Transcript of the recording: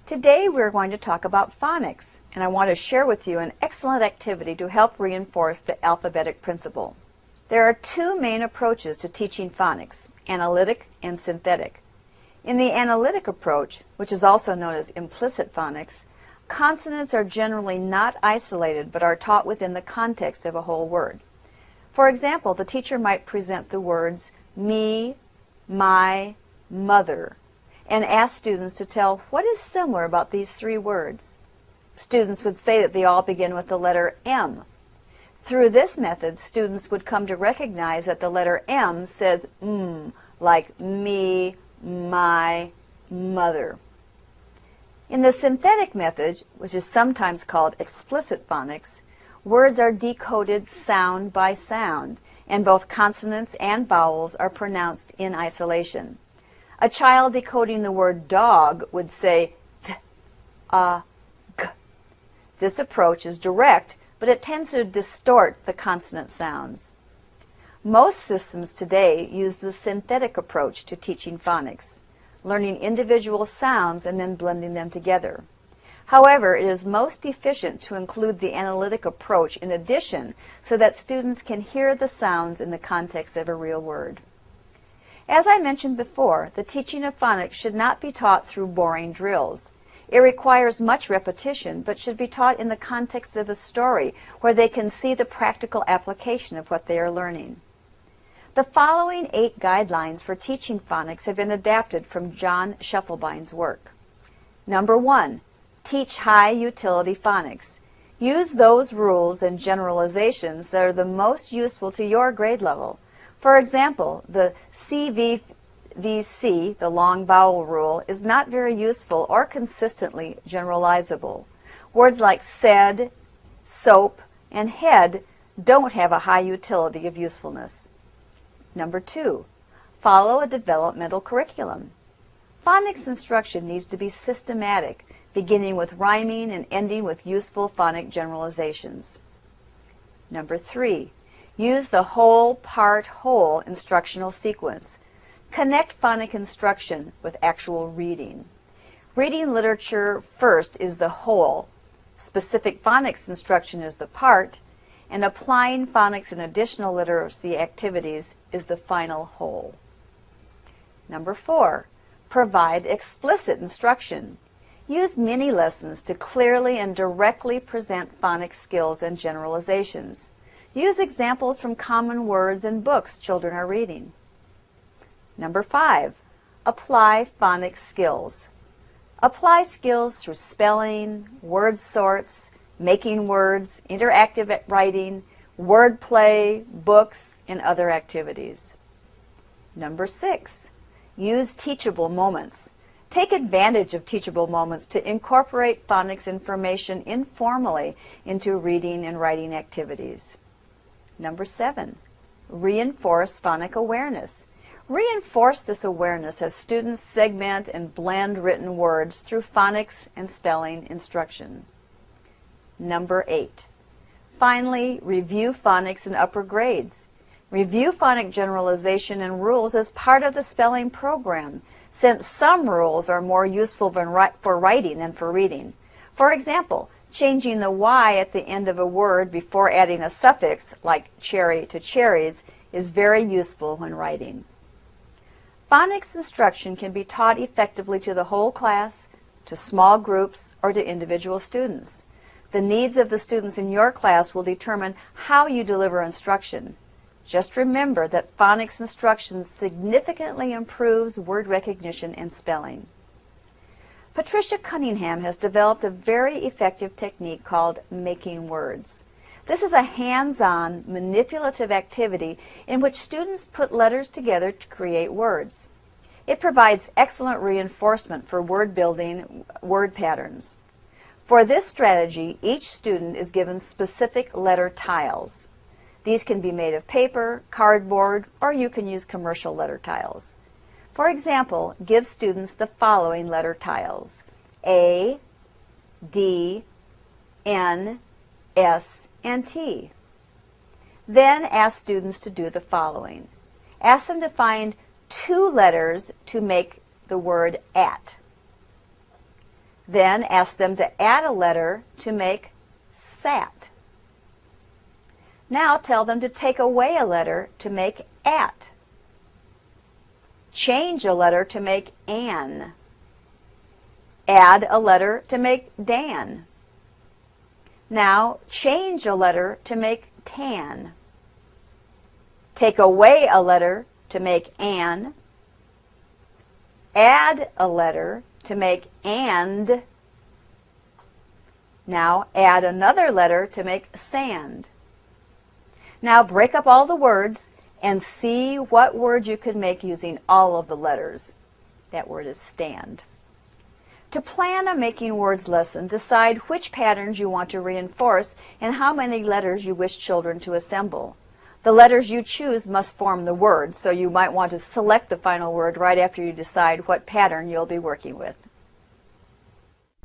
Today we're going to talk about phonics, and I want to share with you an excellent activity to help reinforce the alphabetic principle. There are two main approaches to teaching phonics, analytic and synthetic. In the analytic approach, which is also known as implicit phonics, consonants are generally not isolated but are taught within the context of a whole word. For example, the teacher might present the words me, my, mother, and ask students to tell what is similar about these three words. Students would say that they all begin with the letter M. Through this method, students would come to recognize that the letter M says like me, my, mother. In the synthetic method, which is sometimes called explicit phonics, words are decoded sound by sound, and both consonants and vowels are pronounced in isolation. A child decoding the word dog would say t, a, g. This approach is direct, but it tends to distort the consonant sounds. Most systems today use the synthetic approach to teaching phonics, learning individual sounds and then blending them together. However, it is most efficient to include the analytic approach in addition so that students can hear the sounds in the context of a real word. As I mentioned before, the teaching of phonics should not be taught through boring drills. It requires much repetition, but should be taught in the context of a story where they can see the practical application of what they are learning. The following 8 guidelines for teaching phonics have been adapted from John Scheffelbein's work. Number 1, teach high utility phonics. Use those rules and generalizations that are the most useful to your grade level. For example, the CVVC, the long vowel rule, is not very useful or consistently generalizable. Words like said, soap, and head don't have a high utility of usefulness. Number 2, follow a developmental curriculum. Phonics instruction needs to be systematic, beginning with rhyming and ending with useful phonic generalizations. Number 3, use the whole, part, whole instructional sequence. Connect phonic instruction with actual reading. Reading literature first is the whole, specific phonics instruction is the part, and applying phonics and additional literacy activities is the final whole. Number 4, provide explicit instruction. Use mini lessons to clearly and directly present phonics skills and generalizations. Use examples from common words and books children are reading. Number 5, apply phonics skills. Apply skills through spelling, word sorts, making words, interactive writing, wordplay, books, and other activities. Number 6, use teachable moments. Take advantage of teachable moments to incorporate phonics information informally into reading and writing activities. Number 7, reinforce phonic awareness. Reinforce this awareness as students segment and blend written words through phonics and spelling instruction. Number 8, finally, review phonics in upper grades. Review phonic generalization and rules as part of the spelling program, since some rules are more useful for writing than for reading. For example, changing the Y at the end of a word before adding a suffix, like cherry to cherries, is very useful when writing. Phonics instruction can be taught effectively to the whole class, to small groups, or to individual students. The needs of the students in your class will determine how you deliver instruction. Just remember that phonics instruction significantly improves word recognition and spelling. Patricia Cunningham has developed a very effective technique called making words. This is a hands-on, manipulative activity in which students put letters together to create words. It provides excellent reinforcement for word building, word patterns. For this strategy, each student is given specific letter tiles. These can be made of paper, cardboard, or you can use commercial letter tiles. For example, give students the following letter tiles: A, D, N, S, and T. Then ask students to do the following. Ask them to find 2 letters to make the word at. Then ask them to add a letter to make sat. Now tell them to take away a letter to make at. Change a letter to make an. Add a letter to make dan. Now change a letter to make tan. Take away a letter to make an. Add a letter to make and. Now add another letter to make sand. Now break up all the words and see what word you could make using all of the letters. That word is stand. To plan a making words lesson, decide which patterns you want to reinforce and how many letters you wish children to assemble. The letters you choose must form the word, so you might want to select the final word right after you decide what pattern you'll be working with.